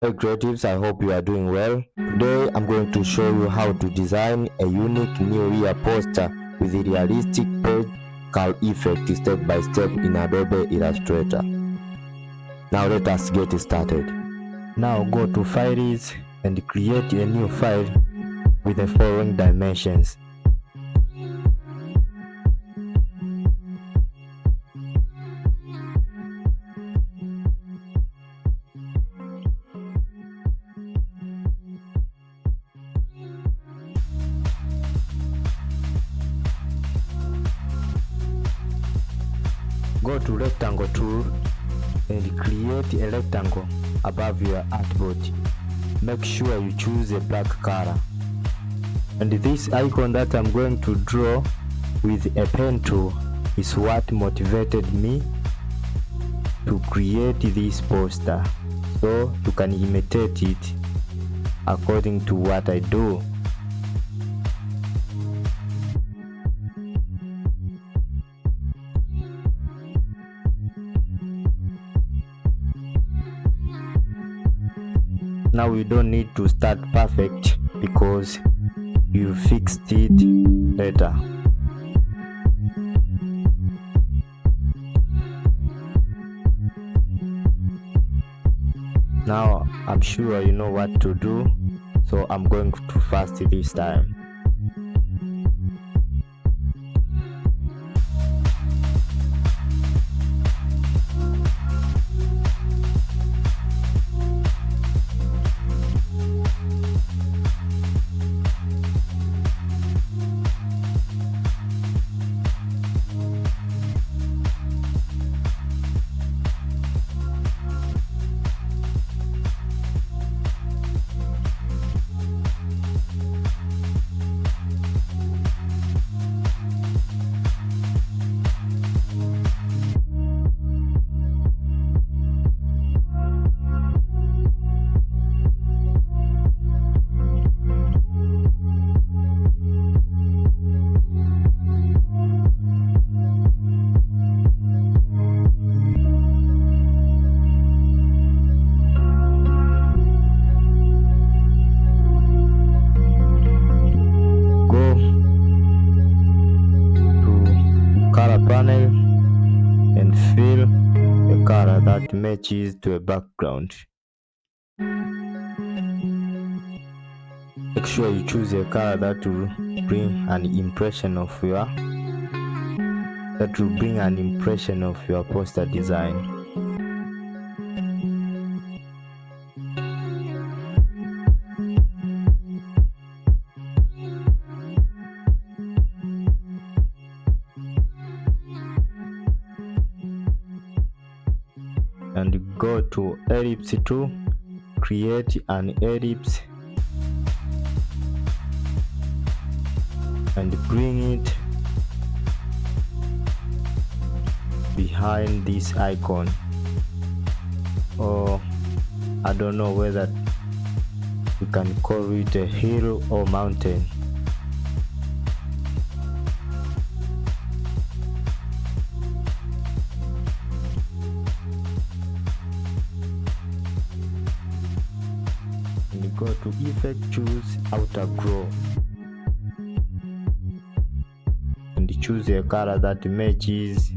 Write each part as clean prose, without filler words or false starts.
Hey creatives, I hope you are doing well. Today I'm going to show you how to design a unique new year poster with a realistic page curl effect step by step in Adobe Illustrator. Now let us get started. Now go to Files and create a new file with the following dimensions. Go to Rectangle tool and create a rectangle above your artboard. Make sure you choose a black color. And this icon that I'm going to draw with a pen tool is what motivated me to create this poster, so you can imitate it according to what I do. Now you don't need to start perfect because you fixed it later. Now I'm sure you know what to do, so I'm going to fast this time. Color panel and fill a color that matches to a background. Make sure you choose a color that will bring an impression of your poster design. And go to ellipse tool, create an ellipse and bring it behind this icon, or I don't know whether you can call it a hill or mountain. And go to effect, choose outer glow and choose a color that matches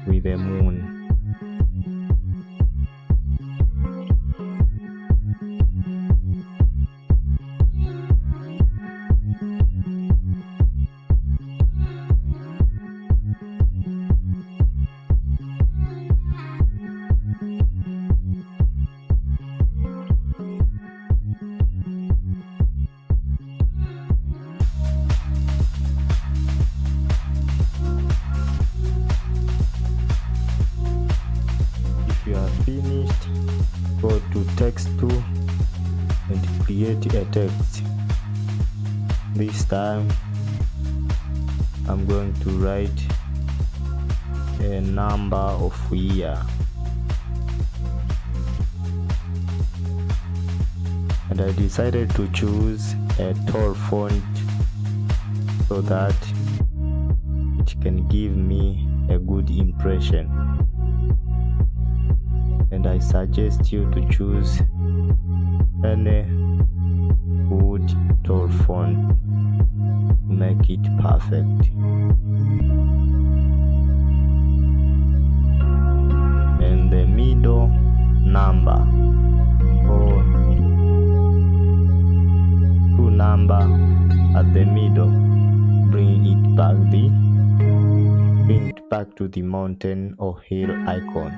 with the moon. You are finished, go to text tool and create a text. This time I'm going to write a number of year, and I decided to choose a tall font so that it can give me a good impression. and I suggest you to choose any wood tall font to make it perfect. And the middle number or two number at the middle, bring it back to the mountain or hill icon.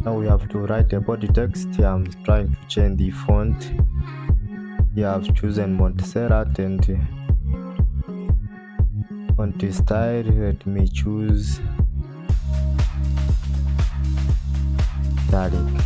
Now we have to write a body text. Here I'm trying to change the font. Here I've chosen Montserrat, and font style, let me choose italic.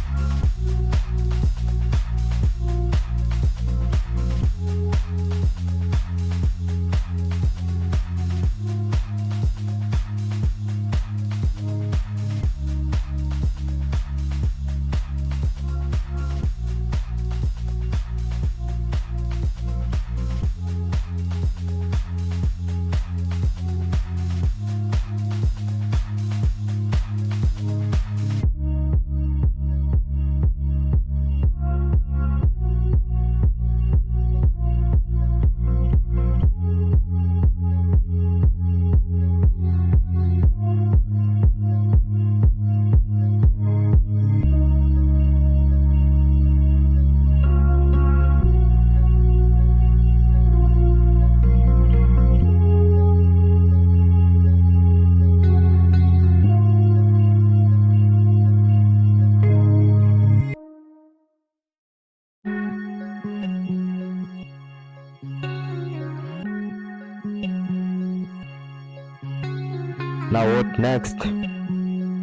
Now what next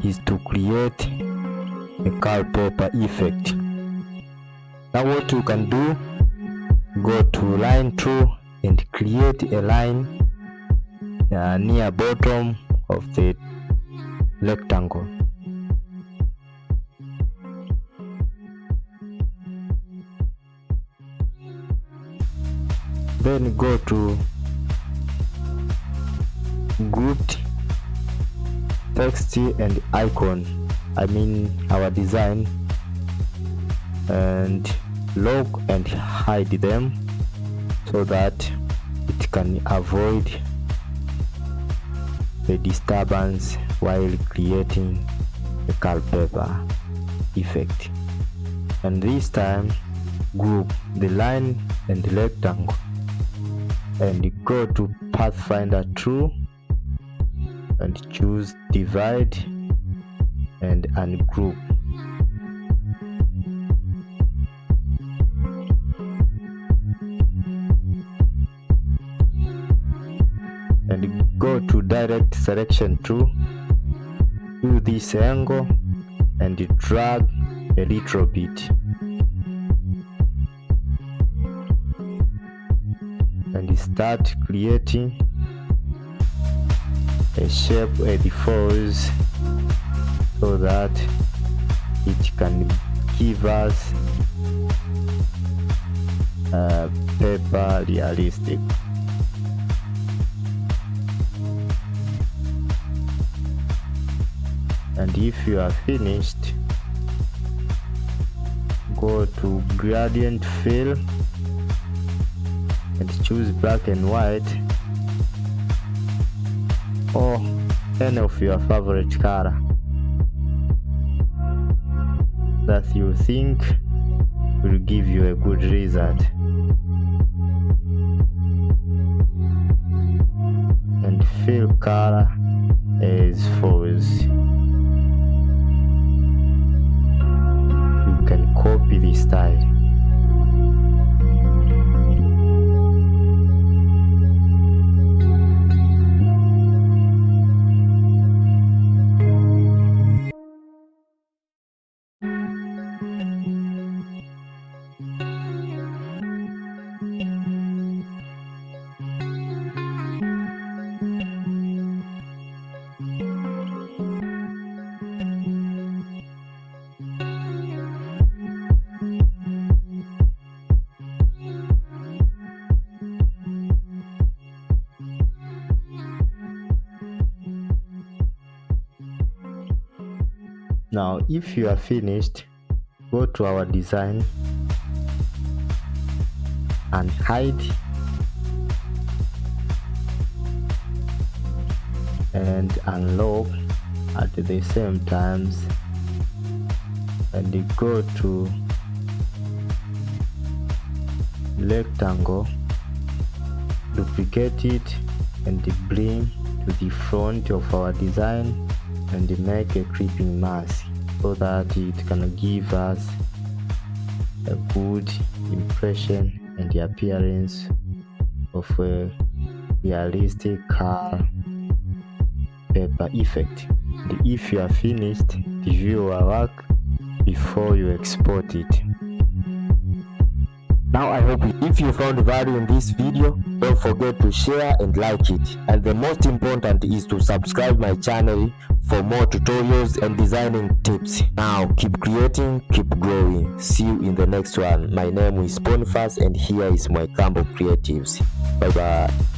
is to create a curl paper effect. Now what you can do, go to line tool and create a line near bottom of the rectangle. Then go to grouped text and icon, our design, and lock and hide them so that it can avoid the disturbance while creating a curl paper effect. And this time group the line and the rectangle and go to Pathfinder tool and choose divide and ungroup. And go to direct selection tool, do this angle and drag a little bit and start creating a shape at the folds so that it can give us a paper realistic. And if you are finished, go to gradient fill and choose black and white or any of your favorite color that you think will give you a good result. And fill color as follows. You can copy the style. Now, if you are finished, go to our design and hide and unlock at the same times, and go to rectangle, duplicate it and bring to the front of our design and make a clipping mask so that it can give us a good impression and the appearance of a realistic car paper effect. And if you are finished, review your work before you export it. Now I hope if you found value in this video, don't forget to share and like it. And the most important is to subscribe my channel for more tutorials and designing tips. Now keep creating, keep growing. See you in the next one. My name is Boniface and here is my camp of creatives. Bye bye.